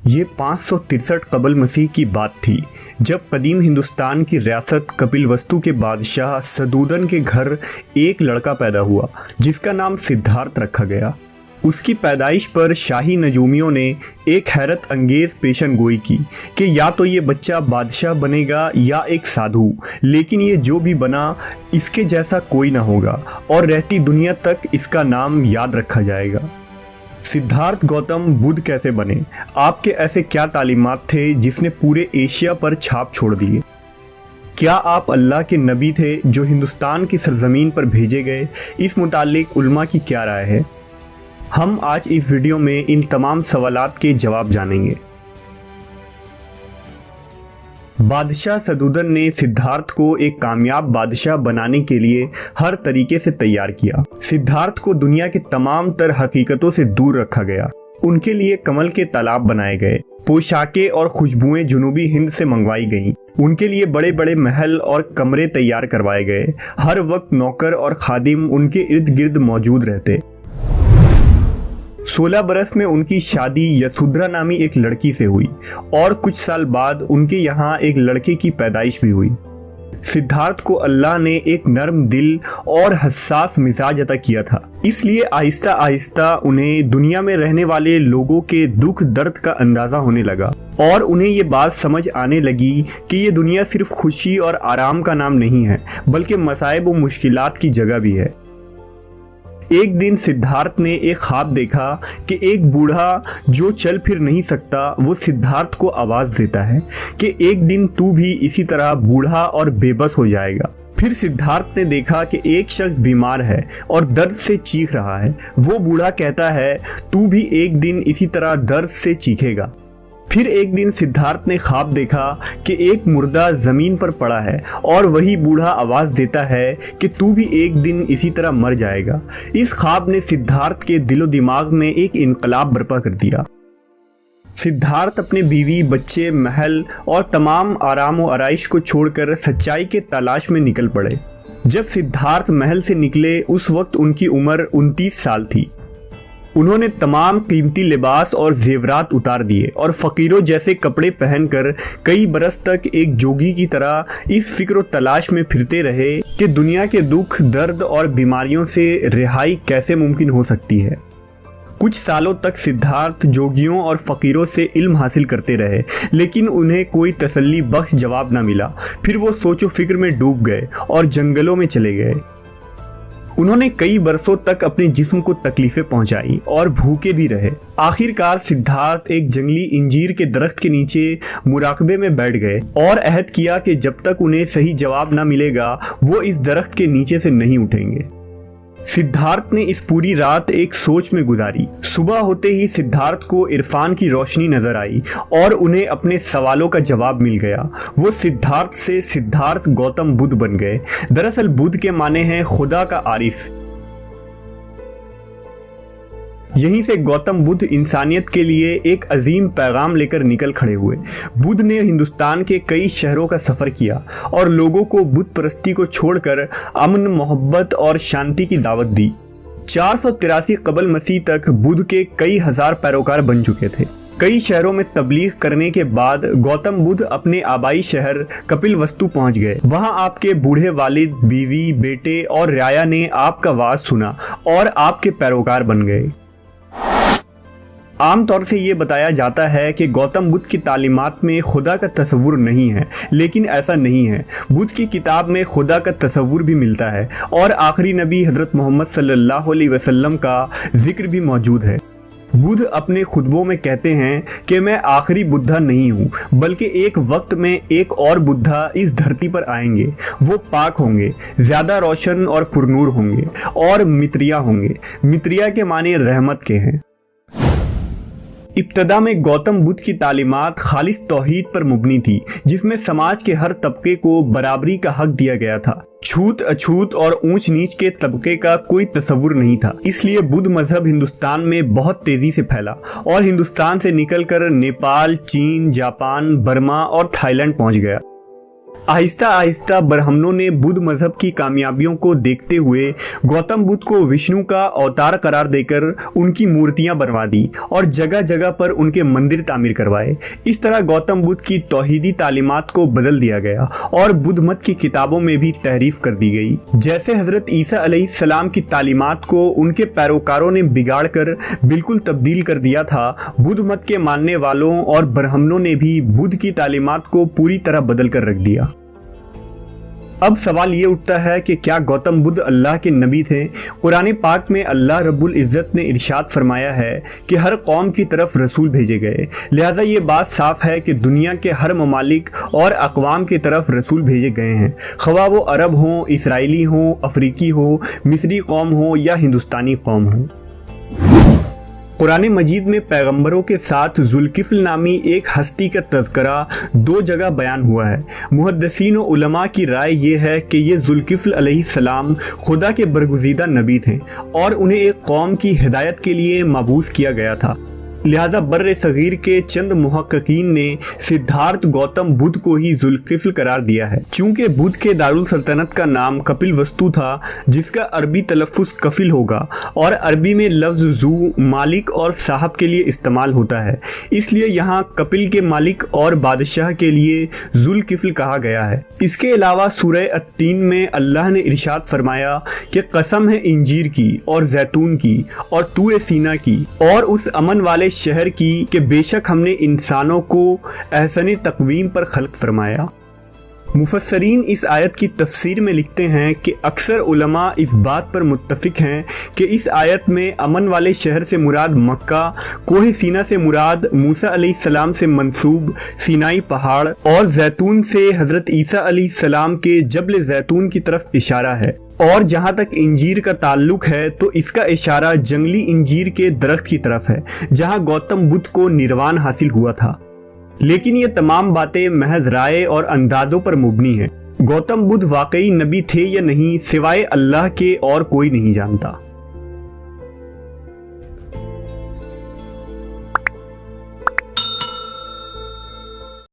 ये 563 कबल मसीह की बात थी जब कदीम हिंदुस्तान की रियासत कपिलवस्तु के बादशाह सदूदन के घर एक लड़का पैदा हुआ जिसका नाम सिद्धार्थ रखा गया। उसकी पैदाइश पर शाही नजूमियों ने एक हैरत अंगेज पेशन गोई की कि या तो ये बच्चा बादशाह बनेगा या एक साधु, लेकिन ये जो भी बना इसके जैसा कोई ना होगा और रहती दुनिया तक इसका नाम याद रखा जाएगा। सिद्धार्थ गौतम बुद्ध कैसे बने? आपके ऐसे क्या तालीमात थे जिसने पूरे एशिया पर छाप छोड़ दिए? क्या आप अल्लाह के नबी थे जो हिंदुस्तान की सरजमीन पर भेजे गए? इस मुतालिक उलमा की क्या राय है? हम आज इस वीडियो में इन तमाम सवालात के जवाब जानेंगे। बादशाह सदूदन ने सिद्धार्थ को एक कामयाब बादशाह बनाने के लिए हर तरीके से तैयार किया। सिद्धार्थ को दुनिया के तमाम तर हकीकतों से दूर रखा गया। उनके लिए कमल के तालाब बनाए गए, पोशाकें और खुशबुएं जुनूबी हिंद से मंगवाई गईं। उनके लिए बड़े बड़े महल और कमरे तैयार करवाए गए। हर वक्त नौकर और खादिम उनके इर्द गिर्द मौजूद रहते। 16 बरस में उनकी शादी यशोधरा नामी एक लड़की से हुई और कुछ साल बाद उनके यहाँ एक लड़के की पैदाइश भी हुई। सिद्धार्थ को अल्लाह ने एक नर्म दिल और हसास मिजाज अता किया था, इसलिए आहिस्ता आहिस्ता उन्हें दुनिया में रहने वाले लोगों के दुख दर्द का अंदाजा होने लगा और उन्हें ये बात समझ आने लगी कि ये दुनिया सिर्फ खुशी और आराम का नाम नहीं है बल्कि मसाइब और मुश्किलात की जगह भी है। एक दिन सिद्धार्थ ने एक ख्वाब देखा कि एक बूढ़ा जो चल फिर नहीं सकता वो सिद्धार्थ को आवाज़ देता है कि एक दिन तू भी इसी तरह बूढ़ा और बेबस हो जाएगा। फिर सिद्धार्थ ने देखा कि एक शख्स बीमार है और दर्द से चीख रहा है। वो बूढ़ा कहता है तू भी एक दिन इसी तरह दर्द से चीखेगा। फिर एक दिन सिद्धार्थ ने ख्वाब देखा कि एक मुर्दा ज़मीन पर पड़ा है और वही बूढ़ा आवाज़ देता है कि तू भी एक दिन इसी तरह मर जाएगा। इस ख्वाब ने सिद्धार्थ के दिलो दिमाग में एक इनकलाब बर्पा कर दिया। सिद्धार्थ अपने बीवी, बच्चे, महल और तमाम आराम व आराइश को छोड़कर सच्चाई के तलाश में निकल पड़े। जब सिद्धार्थ महल से निकले उस वक्त उनकी उम्र 29 साल थी। उन्होंने तमाम कीमती लिबास और जेवरात उतार दिए और फ़कीरों जैसे कपड़े पहनकर कई बरस तक एक जोगी की तरह इस फिक्र तलाश में फिरते रहे कि दुनिया के दुख, दर्द और बीमारियों से रिहाई कैसे मुमकिन हो सकती है। कुछ सालों तक सिद्धार्थ जोगियों और फ़कीरों से इल्म हासिल करते रहे, लेकिन उन्हें कोई तसल्ली बख्श जवाब न मिला। फिर वो सोचो फिक्र में डूब गए और जंगलों में चले गए। उन्होंने कई बरसों तक अपने जिस्म को तकलीफें पहुंचाई और भूखे भी रहे। आखिरकार सिद्धार्थ एक जंगली इंजीर के दरख्त के नीचे मुराकबे में बैठ गए और अहद किया कि जब तक उन्हें सही जवाब न मिलेगा वो इस दरख्त के नीचे से नहीं उठेंगे। सिद्धार्थ ने इस पूरी रात एक सोच में गुजारी। सुबह होते ही सिद्धार्थ को इरफान की रोशनी नजर आई और उन्हें अपने सवालों का जवाब मिल गया। वो सिद्धार्थ से सिद्धार्थ गौतम बुद्ध बन गए। दरअसल बुद्ध के माने हैं खुदा का आरिफ। यहीं से गौतम बुद्ध इंसानियत के लिए एक अजीम पैगाम लेकर निकल खड़े हुए। बुद्ध ने हिंदुस्तान के कई शहरों का सफ़र किया और लोगों को बुद्ध परस्ती को छोड़कर अमन, मोहब्बत और शांति की दावत दी। 483 कबल मसीह तक बुद्ध के कई हजार पैरोकार बन चुके थे। कई शहरों में तबलीग करने के बाद गौतम बुद्ध अपने आबाई शहर कपिलवस्तु पहुंच गए। वहां आपके बूढ़े वालिद, बीवी, बेटे और रियाया ने आपका वाज सुना और आपके पैरोकार बन गए। आमतौर से ये बताया जाता है कि गौतम बुद्ध की तालीमात में खुदा का तस्वुर नहीं है, लेकिन ऐसा नहीं है। बुद्ध की किताब में खुदा का तस्वुर भी मिलता है और आखिरी नबी हज़रत मोहम्मद सल्लल्लाहु अलैहि वसल्लम का जिक्र भी मौजूद है। बुद्ध अपने खुतबों में कहते हैं कि मैं आखिरी बुद्धा नहीं हूँ, बल्कि एक वक्त में एक और बुद्धा इस धरती पर आएंगे। वो पाक होंगे, ज़्यादा रोशन और पुरनूर होंगे और मित्रिया होंगे। मित्रिया के माने रहमत के हैं। इब्तदा में गौतम बुद्ध की तालीमात खालिस तौहीद पर मुबनी थी, जिसमें समाज के हर तबके को बराबरी का हक दिया गया था। छूत अछूत और ऊंच नीच के तबके का कोई तस्वुर नहीं था। इसलिए बुद्ध मजहब हिंदुस्तान में बहुत तेजी से फैला और हिंदुस्तान से निकलकर नेपाल, चीन, जापान, बर्मा और थाईलैंड पहुंच गया। आहिस्ता आहिस्ता ब्राह्मणों ने बुद्ध मजहब की कामयाबियों को देखते हुए गौतम बुद्ध को विष्णु का अवतार करार देकर उनकी मूर्तियां बनवा दी और जगह जगह पर उनके मंदिर तामीर करवाए। इस तरह गौतम बुद्ध की तौहीदी तालीमात को बदल दिया गया और बुद्ध मत की किताबों में भी तहरीफ कर दी गई। जैसे हजरत ईसा अलैहिस्सलाम की तालीमात को उनके पैरोकारों ने बिगाड़ कर बिल्कुल तब्दील कर दिया था, बुद्ध मत के मानने वालों और ब्राह्मणों ने भी बुद्ध की तालीमात को पूरी तरह बदल कर रख दिया। अब सवाल ये उठता है कि क्या गौतम बुद्ध अल्लाह के नबी थे? कुरान पाक में अल्लाह रब्बुल इज़्ज़त ने इरशाद फरमाया है कि हर कौम की तरफ रसूल भेजे गए। लिहाजा ये बात साफ है कि दुनिया के हर ममालिक और अक़वाम की तरफ रसूल भेजे गए हैं, ख़वाह वो अरब हों, इसराइली हों, अफ्रीकी हो, मिस्री कौम हो या हिंदुस्तानी कौम हो। कुरान मजीद में पैगंबरों के साथ जुल्किफ्ल नामी एक हस्ती का तज़किरा 2 जगह बयान हुआ है। मुहद्दिसीन व उलमा की राय ये है कि ये जुल्किफ्ल अलैहिस्सलाम खुदा के बरगुज़ीदा नबी थे और उन्हें एक कौम की हिदायत के लिए मबूस किया गया था। लिहाजा बर्र सगीर के चंद मुहक्किकीन ने सिद्धार्थ गौतम बुद्ध को ही जुल्किफ्ल करार दिया है। चूंकि बुद्ध के दारुल सल्तनत का नाम कपिलवस्तु था, जिसका अरबी तलफ़्फ़ुज़ कफिल होगा और अरबी में लफ्ज़ जू मालिक और साहब के लिए इस्तेमाल होता है, इसलिए यहाँ कपिल के मालिक और बादशाह के लिए जुल्किफ्ल कहा गया है। इसके अलावा सूरह अत्तीन में अल्लाह ने इरशाद फरमाया कि कसम है इंजीर की और जैतून की और तूर सीना की और उस अमन वाले शहर की कि बेशक हमने इंसानों को एहसनी तक़वीम पर खल्क़ फरमाया। मुफस्सरीन इस आयत की तफसीर में लिखते हैं कि अक्सर उलमा इस बात पर मुत्तफ़िक हैं कि इस आयत में अमन वाले शहर से मुराद मक्का, कोह सीना से मुराद मूसा अलैहिस्सलाम से मंसूब सीनाई पहाड़ और जैतून से हज़रत ईसा अलैहिस्सलाम के जबल जैतून की तरफ इशारा है। और जहाँ तक इंजीर का ताल्लुक है तो इसका इशारा जंगली इंजीर के दरख्त की तरफ है, जहाँ गौतम बुद्ध को निर्वाण हासिल हुआ था। लेकिन ये तमाम बातें महज राय और अंदाज़ों पर मुबनी हैं। गौतम बुद्ध वाकई नबी थे या नहीं, सिवाय अल्लाह के और कोई नहीं जानता।